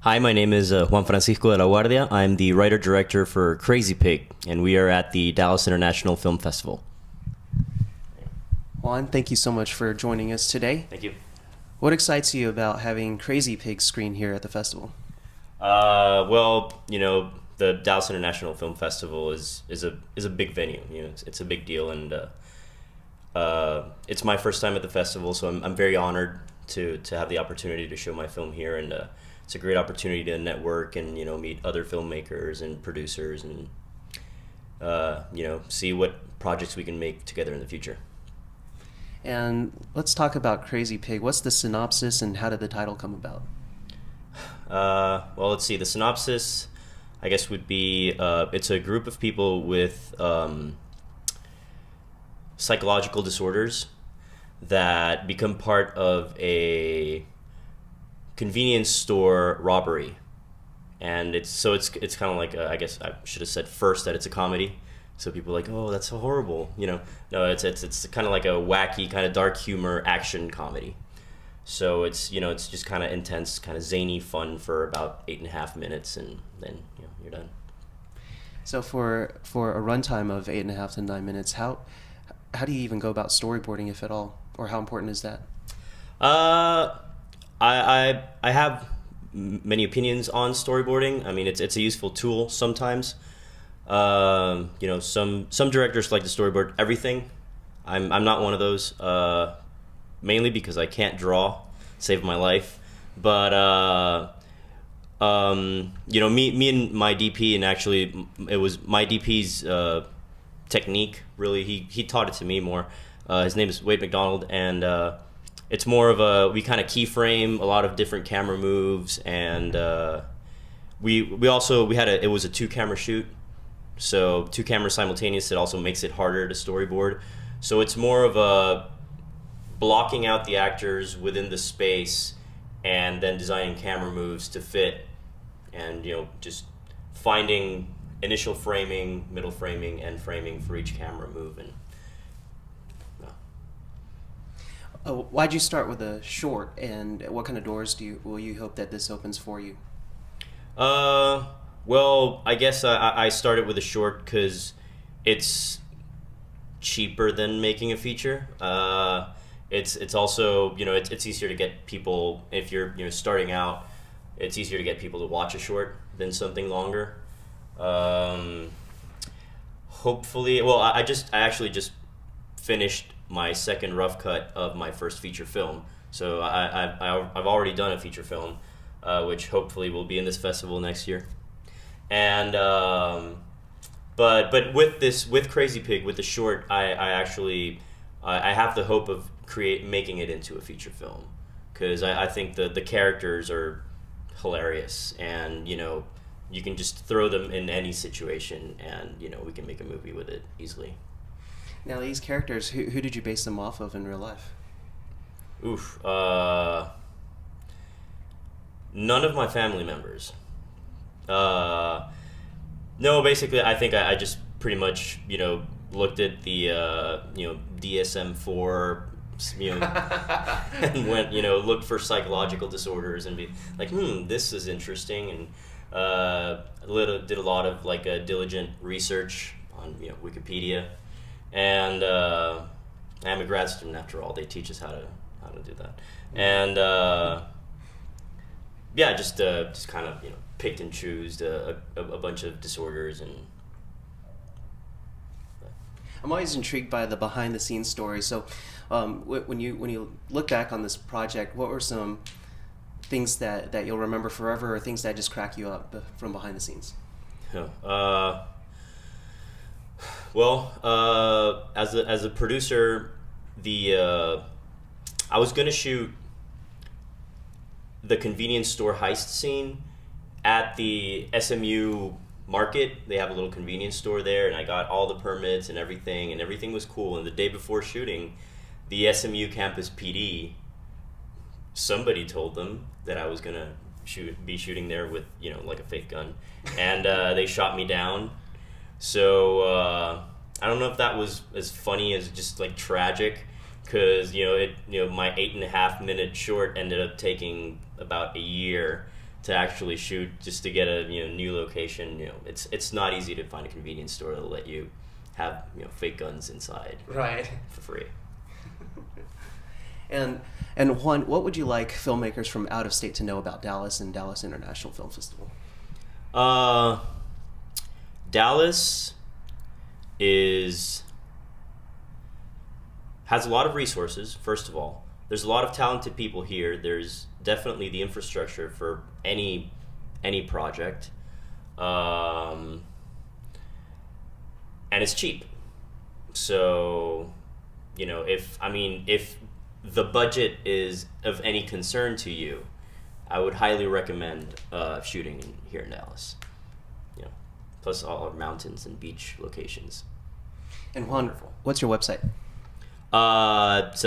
Hi, my name is Juan Francisco de la Guardia. I'm the writer-director for Crazy Pig, and we are at the Dallas International Film Festival. Juan, thank you so much for joining us today. Thank you. What excites you about having Crazy Pig screen here at the festival? Well, the Dallas International Film Festival is a big venue. It's a big deal, and it's my first time at the festival, so I'm very honored to have the opportunity to show my film here, and it's a great opportunity to network and meet other filmmakers and producers and see what projects we can make together in the future. And let's talk about Crazy Pig. What's the synopsis and how did the title come about? Well, let's see. The synopsis, I guess, would be it's a group of people with psychological disorders that become part of a convenience store robbery, and it's kind of like I guess I should have said first that it's a comedy, so people are like, oh, that's so horrible, No, it's kind of like a wacky kind of dark humor action comedy. So it's just kind of intense, kind of zany fun for about 8.5 minutes, and then you're done. So for a runtime of 8.5 to 9 minutes, how do you even go about storyboarding, if at all, or how important is that? I have many opinions on storyboarding. I mean, it's a useful tool sometimes. Some directors like to storyboard everything. I'm not one of those. Mainly because I can't draw, save my life. But me and my DP, and actually it was my DP's technique. Really, he taught it to me more. His name is Wade McDonald, and it's more of we kind of keyframe a lot of different camera moves, and we had it was a 2-camera shoot, so 2 cameras simultaneous. It also makes it harder to storyboard. So it's more of a blocking out the actors within the space and then designing camera moves to fit, and just finding initial framing, middle framing, and framing for each camera move. And why'd you start with a short, and what kind of doors will you hope that this opens for you? Well, I guess I started with a short because it's cheaper than making a feature. It's also it's easier to get people, if you're starting out. It's easier to get people to watch a short than something longer. Hopefully, well, I actually just finished my second rough cut of my first feature film, so I've already done a feature film, which hopefully will be in this festival next year. And but with Crazy Pig, with the short, I have the hope of making it into a feature film, because I think the characters are hilarious, and you can just throw them in any situation, and we can make a movie with it easily. Now, these characters, who did you base them off of in real life? Oof. None of my family members. No, basically, I think I just pretty much looked at the DSM-4, and went looked for psychological disorders and be like, this is interesting, and did a lot of diligent research on Wikipedia, and I'm a grad student after all. They teach us how to do that, and just kind of picked and chose a bunch of disorders. And I'm always intrigued by the behind-the-scenes stories. So, when you look back on this project, what were some things that you'll remember forever, or things that just crack you up from behind the scenes? Well, as a producer, I was gonna shoot the convenience store heist scene at the SMU market. They have a little convenience store there, and I got all the permits and everything was cool. And the day before shooting, the SMU campus PD, somebody told them that I was gonna be shooting there with a fake gun, and they shot me down. So I don't know if that was as funny as just tragic, because my 8.5 minute short ended up taking about a year to actually shoot, just to get a new location. It's not easy to find a convenience store that'll let you have fake guns inside Right. for free. And Juan, what would you like filmmakers from out of state to know about Dallas and Dallas International Film Festival? Dallas has a lot of resources. First of all, there's a lot of talented people here. There's definitely the infrastructure for any project, and it's cheap. So, if the budget is of any concern to you, I would highly recommend shooting here in Dallas. Plus all our mountains and beach locations. And Juan, what's your website? It's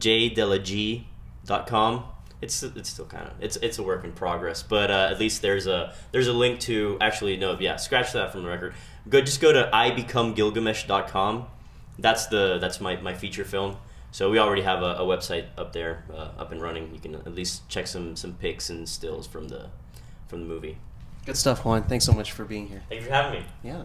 jdelag.com. It's still kind of it's a work in progress, but at least there's a link to scratch that from the record. Just go to ibecomegilgamesh.com. That's my feature film. So we already have a website up there, up and running. You can at least check some pics and stills from the movie. Good stuff, Juan. Thanks so much for being here. Thank you for having me. Yeah.